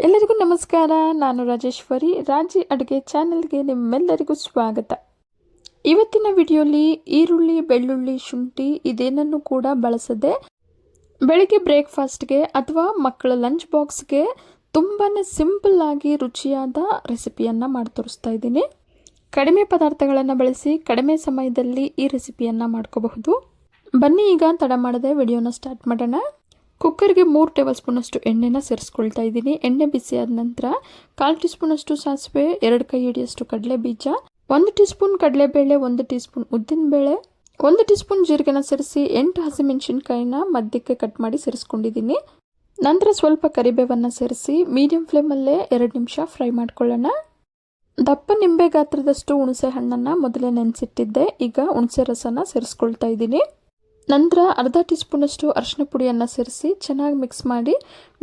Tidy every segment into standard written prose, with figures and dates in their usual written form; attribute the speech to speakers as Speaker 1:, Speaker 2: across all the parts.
Speaker 1: ಎಲ್ಲರಿಗೂ ನಮಸ್ಕಾರ. ನಾನು ರಾಜೇಶ್ವರಿ. ರಾಜಿ ಅಡುಗೆ ಚಾನೆಲ್ಗೆ ನಿಮ್ಮೆಲ್ಲರಿಗೂ ಸ್ವಾಗತ. ಇವತ್ತಿನ ವಿಡಿಯೋಲಿ ಈರುಳ್ಳಿ, ಬೆಳ್ಳುಳ್ಳಿ, ಶುಂಠಿ ಇದೇನನ್ನು ಕೂಡ ಬಳಸದೆ ಬೆಳಿಗ್ಗೆ ಬ್ರೇಕ್ಫಾಸ್ಟ್ಗೆ ಅಥವಾ ಮಕ್ಕಳ ಲಂಚ್ ಬಾಕ್ಸ್ಗೆ ತುಂಬಾ ಸಿಂಪಲ್ ಆಗಿ ರುಚಿಯಾದ ರೆಸಿಪಿಯನ್ನು ಮಾಡಿ ತೋರಿಸ್ತಾ ಇದ್ದೀನಿ. ಕಡಿಮೆ ಪದಾರ್ಥಗಳನ್ನು ಬಳಸಿ ಕಡಿಮೆ ಸಮಯದಲ್ಲಿ ಈ ರೆಸಿಪಿಯನ್ನು ಮಾಡ್ಕೋಬಹುದು. ಬನ್ನಿ ಈಗ ತಡ ಮಾಡದೆ ವಿಡಿಯೋನ ಸ್ಟಾರ್ಟ್ ಮಾಡೋಣ. ಕುಕ್ಕರ್ಗೆ 3 ಟೇಬಲ್ ಸ್ಪೂನಷ್ಟು ಎಣ್ಣೆನ ಸೇರಿಸ್ಕೊಳ್ತಾ ಇದ್ದೀನಿ. ಎಣ್ಣೆ ಬಿಸಿಯಾದ ನಂತರ 1/4 ಟೀ ಸ್ಪೂನಷ್ಟು ಸಾಸಿವೆ, 2 ಕೈ ಹಿಡಿಯಷ್ಟು ಕಡಲೆ ಬೀಜ, 1 ಟೀ ಸ್ಪೂನ್ ಕಡಲೆಬೇಳೆ, 1 ಟೀ ಸ್ಪೂನ್ ಉದ್ದಿನಬೇಳೆ, 1 ಟೀ ಸ್ಪೂನ್ ಜೀರಿಗೆನ ಸೇರಿಸಿ 8 ಹಸಿಮೆಣಸಿನ್ಕಾಯಿನ ಮಧ್ಯಕ್ಕೆ ಕಟ್ ಮಾಡಿ ಸೇರಿಸ್ಕೊಂಡಿದ್ದೀನಿ. ನಂತರ ಸ್ವಲ್ಪ ಕರಿಬೇವನ್ನು ಸೇರಿಸಿ ಮೀಡಿಯಂ ಫ್ಲೇಮಲ್ಲೇ 2 ನಿಮಿಷ ಫ್ರೈ ಮಾಡ್ಕೊಳ್ಳೋಣ. ದಪ್ಪ ನಿಂಬೆ ಗಾತ್ರದಷ್ಟು ಹುಣಸೆ ಹಣ್ಣನ್ನು ಮೊದಲೇ ನೆನೆಸಿಟ್ಟಿದ್ದೆ. ಈಗ ಹುಣಸೆ ರಸನ ಸೇರಿಸ್ಕೊಳ್ತಾ ಇದ್ದೀನಿ. ನಂತರ ಅರ್ಧ ಟೀ ಸ್ಪೂನಷ್ಟು ಅರಿಶಿನ ಪುಡಿಯನ್ನು ಸೇರಿಸಿ ಚೆನ್ನಾಗಿ ಮಿಕ್ಸ್ ಮಾಡಿ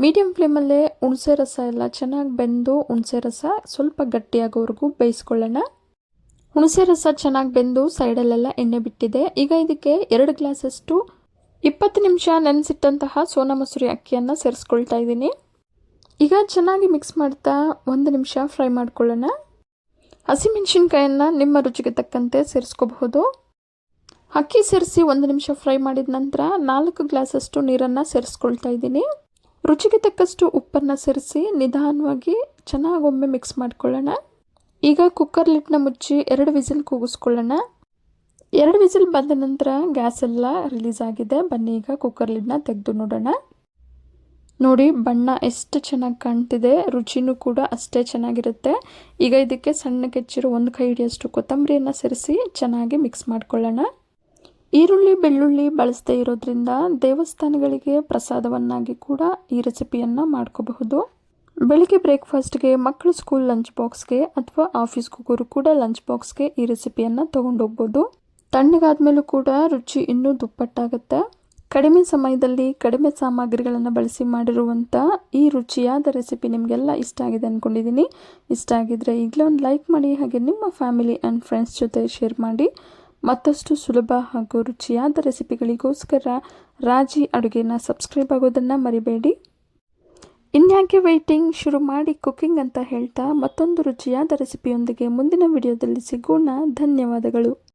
Speaker 1: ಮೀಡಿಯಂ ಫ್ಲೇಮಲ್ಲೇ ಹುಣಸೆ ರಸ ಎಲ್ಲ ಚೆನ್ನಾಗಿ ಬೆಂದು ಹುಣಸೆ ರಸ ಸ್ವಲ್ಪ ಗಟ್ಟಿಯಾಗೋವರೆಗೂ ಬೇಯಿಸ್ಕೊಳ್ಳೋಣ. ಹುಣಸೆ ರಸ ಚೆನ್ನಾಗಿ ಬೆಂದು ಸೈಡಲ್ಲೆಲ್ಲ ಎಣ್ಣೆ ಬಿಟ್ಟಿದೆ. ಈಗ ಇದಕ್ಕೆ 2 ಗ್ಲಾಸಷ್ಟು 20 ನಿಮಿಷ ನೆನೆಸಿಟ್ಟಂತಹ ಸೋನಾ ಮಸೂರಿ ಅಕ್ಕಿಯನ್ನು ಸೇರಿಸ್ಕೊಳ್ತಾ ಇದ್ದೀನಿ. ಈಗ ಚೆನ್ನಾಗಿ ಮಿಕ್ಸ್ ಮಾಡ್ತಾ 1 ನಿಮಿಷ ಫ್ರೈ ಮಾಡ್ಕೊಳ್ಳೋಣ. ಹಸಿಮೆಣಸಿನ್ಕಾಯನ್ನು ನಿಮ್ಮ ರುಚಿಗೆ ತಕ್ಕಂತೆ ಸೇರಿಸ್ಕೋಬಹುದು. ಅಕ್ಕಿ ಸೇರಿಸಿ 1 ನಿಮಿಷ ಫ್ರೈ ಮಾಡಿದ ನಂತರ 4 ಗ್ಲಾಸಷ್ಟು ನೀರನ್ನು ಸೇರಿಸ್ಕೊಳ್ತಾ ಇದ್ದೀನಿ. ರುಚಿಗೆ ತಕ್ಕಷ್ಟು ಉಪ್ಪನ್ನು ಸೇರಿಸಿ ನಿಧಾನವಾಗಿ ಚೆನ್ನಾಗಿ ಒಮ್ಮೆ ಮಿಕ್ಸ್ ಮಾಡ್ಕೊಳ್ಳೋಣ. ಈಗ ಕುಕ್ಕರ್ ಲಿಡ್ನ ಮುಚ್ಚಿ 2 ವಿಸಿಲ್ ಕೂಗಿಸ್ಕೊಳ್ಳೋಣ. 2 ವಿಸಿಲ್ ಬಂದ ನಂತರ ಗ್ಯಾಸ್ ಎಲ್ಲ ರಿಲೀಸ್ ಆಗಿದೆ. ಬನ್ನಿ ಈಗ ಕುಕ್ಕರ್ ಲಿಡ್ನ ತೆಗೆದು ನೋಡೋಣ. ನೋಡಿ ಬಣ್ಣ ಎಷ್ಟು ಚೆನ್ನಾಗಿ ಕಾಣ್ತಿದೆ, ರುಚಿನೂ ಕೂಡ ಅಷ್ಟೇ ಚೆನ್ನಾಗಿರುತ್ತೆ. ಈಗ ಇದಕ್ಕೆ ಸಣ್ಣಗೆ ಹೆಚ್ಚಿರೋ 1 ಕೈ ಹಿಡಿಯಷ್ಟು ಕೊತ್ತಂಬರಿಯನ್ನು ಸೇರಿಸಿ ಚೆನ್ನಾಗಿ ಮಿಕ್ಸ್ ಮಾಡ್ಕೊಳ್ಳೋಣ. ಈರುಳ್ಳಿ, ಬೆಳ್ಳುಳ್ಳಿ ಬಳಸದೇ ಇರೋದ್ರಿಂದ ದೇವಸ್ಥಾನಗಳಿಗೆ ಪ್ರಸಾದವನ್ನಾಗಿ ಕೂಡ ಈ ರೆಸಿಪಿಯನ್ನು ಮಾಡ್ಕೋಬಹುದು. ಬೆಳಿಗ್ಗೆ ಬ್ರೇಕ್ಫಾಸ್ಟ್ಗೆ, ಮಕ್ಕಳು ಸ್ಕೂಲ್ ಲಂಚ್ ಬಾಕ್ಸ್ಗೆ ಅಥವಾ ಆಫೀಸ್ಗೆ ಹೋಗೋರು ಕೂಡ ಲಂಚ್ ಬಾಕ್ಸ್ಗೆ ಈ ರೆಸಿಪಿಯನ್ನು ತೊಗೊಂಡೋಗ್ಬೋದು. ತಣ್ಣಗಾದ್ಮೇಲೂ ಕೂಡ ರುಚಿ ಇನ್ನೂ ದುಪ್ಪಟ್ಟಾಗುತ್ತೆ. ಕಡಿಮೆ ಸಮಯದಲ್ಲಿ ಕಡಿಮೆ ಸಾಮಗ್ರಿಗಳನ್ನು ಬಳಸಿ ಮಾಡಿರುವಂಥ ಈ ರುಚಿಯಾದ ರೆಸಿಪಿ ನಿಮಗೆಲ್ಲ ಇಷ್ಟ ಆಗಿದೆ ಅಂದ್ಕೊಂಡಿದ್ದೀನಿ. ಇಷ್ಟ ಆಗಿದ್ರೆ ಈಗಲೇ ಒಂದು ಲೈಕ್ ಮಾಡಿ, ಹಾಗೆ ನಿಮ್ಮ ಫ್ಯಾಮಿಲಿ ಆ್ಯಂಡ್ ಫ್ರೆಂಡ್ಸ್ ಜೊತೆ ಶೇರ್ ಮಾಡಿ. ಮತ್ತಷ್ಟು ಸುಲಭ ಹಾಗೂ ರುಚಿಯಾದ ರೆಸಿಪಿಗಳಿಗೋಸ್ಕರ ರಾಜಿ ಅಡುಗೆನ ಸಬ್ಸ್ಕ್ರೈಬ್ ಆಗೋದನ್ನು ಮರಿಬೇಡಿ. ಇನ್ಯಾಕೆ ವೆಯ್ಟಿಂಗ್, ಶುರು ಮಾಡಿ ಕುಕ್ಕಿಂಗ್ ಅಂತ ಹೇಳ್ತಾ ಮತ್ತೊಂದು ರುಚಿಯಾದ ರೆಸಿಪಿಯೊಂದಿಗೆ ಮುಂದಿನ ವಿಡಿಯೋದಲ್ಲಿ ಸಿಗೋಣ. ಧನ್ಯವಾದಗಳು.